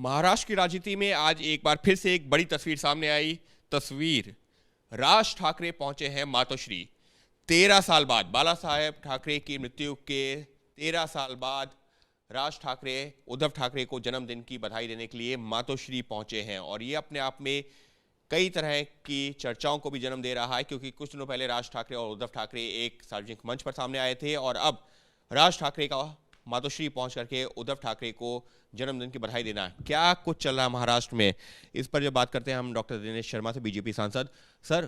महाराष्ट्र की राजनीति में आज एक बार फिर से एक बड़ी तस्वीर सामने आई। तस्वीर राज ठाकरे पहुंचे हैं मातोश्री। 13 साल बाद, बाला साहेब ठाकरे की मृत्यु के 13 साल बाद राज ठाकरे उद्धव ठाकरे को जन्मदिन की बधाई देने के लिए मातोश्री पहुंचे हैं और ये अपने आप में कई तरह की चर्चाओं को भी जन्म दे रहा है, क्योंकि कुछ दिनों पहले राज ठाकरे और उद्धव ठाकरे एक सार्वजनिक मंच पर सामने आए थे और अब राज ठाकरे का मातोश्री पहुंच करके उद्धव ठाकरे को जन्मदिन की बधाई देना। क्या कुछ चल रहा है महाराष्ट्र में, इस पर जब बात करते हैं हम डॉक्टर दिनेश शर्मा से, बीजेपी सांसद। सर,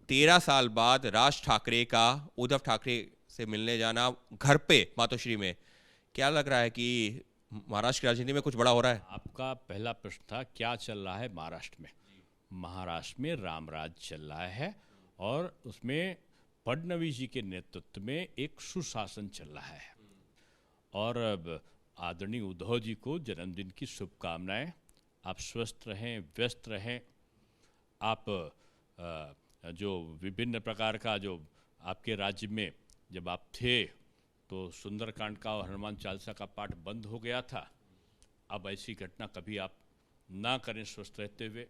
13 साल बाद राज ठाकरे का उद्धव ठाकरे से मिलने जाना घर पे मातोश्री में, क्या लग रहा है कि महाराष्ट्र की राजनीति में कुछ बड़ा हो रहा है? आपका पहला प्रश्न था क्या चल रहा है महाराष्ट्र में। महाराष्ट्र में रामराज चल रहा है और उसमें फडणवीस जी के नेतृत्व में एक सुशासन चल रहा है। और आदरणीय उद्धव जी को जन्मदिन की शुभकामनाएं। आप स्वस्थ रहें, व्यस्त रहें। आप जो विभिन्न प्रकार का जो आपके राज्य में जब आप थे तो सुंदरकांड का और हनुमान चालीसा का पाठ बंद हो गया था। अब ऐसी घटना कभी आप ना करें स्वस्थ रहते हुए।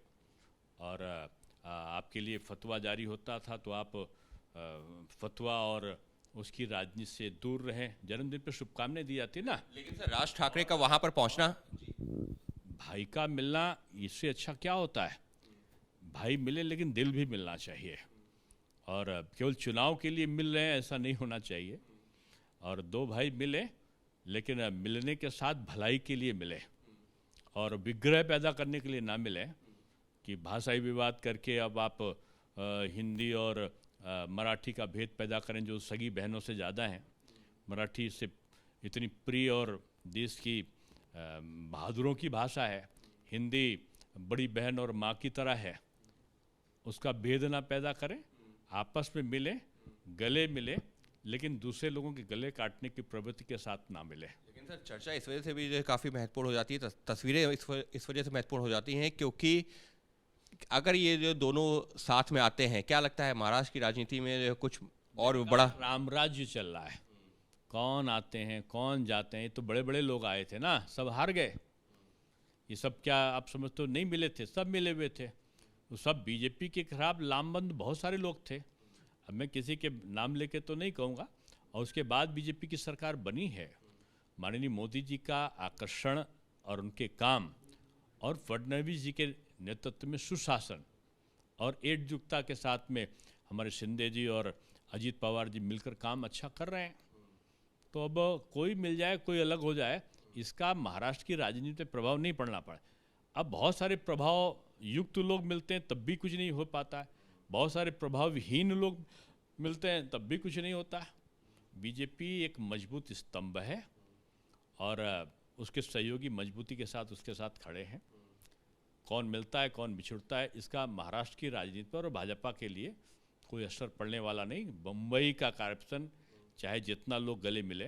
और आपके लिए फतवा जारी होता था तो आप फतवा और उसकी राजनीति से दूर रहें। जन्मदिन पर शुभकामनाएं दी जाती ना। लेकिन सर, राज ठाकरे का वहां पर पहुंचना, भाई का मिलना, इससे अच्छा क्या होता है? भाई मिले लेकिन दिल भी मिलना चाहिए। और केवल चुनाव के लिए मिल रहे हैं ऐसा नहीं होना चाहिए। और दो भाई मिले लेकिन मिलने के साथ भलाई के लिए मिले और विग्रह पैदा करने के लिए ना मिले कि भाषाई विवाद करके अब आप हिंदी और मराठी का भेद पैदा करें, जो सगी बहनों से ज़्यादा हैं। मराठी से इतनी प्रिय और देश की बहादुरों की भाषा है। हिंदी बड़ी बहन और माँ की तरह है। उसका भेद ना पैदा करें, आपस में मिले, गले मिले, लेकिन दूसरे लोगों के गले काटने की प्रवृत्ति के साथ ना मिले। लेकिन सर, चर्चा इस वजह से भी जो काफ़ी महत्वपूर्ण हो जाती है, तस्वीरें इस वजह से महत्वपूर्ण हो जाती हैं क्योंकि अगर ये जो दोनों साथ में आते हैं, क्या लगता है महाराष्ट्र की राजनीति में कुछ और बड़ा रामराज्य चल रहा है। कौन आते हैं, कौन जाते हैं, तो बड़े बड़े लोग आए थे ना, सब हार गए। ये सब क्या आप समझते हो नहीं मिले थे? सब मिले हुए थे। वो सब बीजेपी के खिलाफ लामबंद बहुत सारे लोग थे। अब मैं किसी के नाम लेके तो नहीं कहूँगा। और उसके बाद बीजेपी की सरकार बनी है। माननीय मोदी जी का आकर्षण और उनके काम और फडणवीस जी के नेतृत्व में सुशासन और एकजुटता के साथ में हमारे शिंदे जी और अजीत पवार जी मिलकर काम अच्छा कर रहे हैं। तो अब कोई मिल जाए, कोई अलग हो जाए, इसका महाराष्ट्र की राजनीति पे प्रभाव नहीं पड़ना पड़े। अब बहुत सारे प्रभाव युक्त लोग मिलते हैं तब भी कुछ नहीं हो पाता है। बहुत सारे प्रभावहीन लोग मिलते हैं तब भी कुछ नहीं होता। बीजेपी एक मजबूत स्तंभ है और उसके सहयोगी मजबूती के साथ उसके साथ खड़े हैं। कौन मिलता है, कौन बिछुड़ता है, इसका महाराष्ट्र की राजनीति पर और भाजपा के लिए कोई असर पड़ने वाला नहीं। बम्बई का कॉरपोरेशन चाहे जितना लोग गले मिले,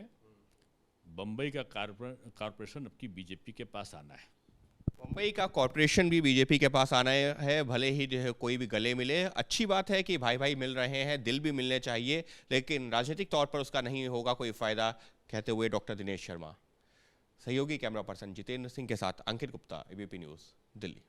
बम्बई का कॉरपोरेशन अब की बीजेपी के पास आना है। मुंबई का कॉरपोरेशन भी बीजेपी के पास आना है। भले ही जो है कोई भी गले मिले, अच्छी बात है कि भाई भाई मिल रहे हैं, दिल भी मिलने चाहिए, लेकिन राजनीतिक तौर पर उसका नहीं होगा कोई फायदा, कहते हुए डॉक्टर दिनेश शर्मा। सहयोगी कैमरा पर्सन जितेंद्र सिंह के साथ अंकित गुप्ता, एबीपी न्यूज़, दिल्ली।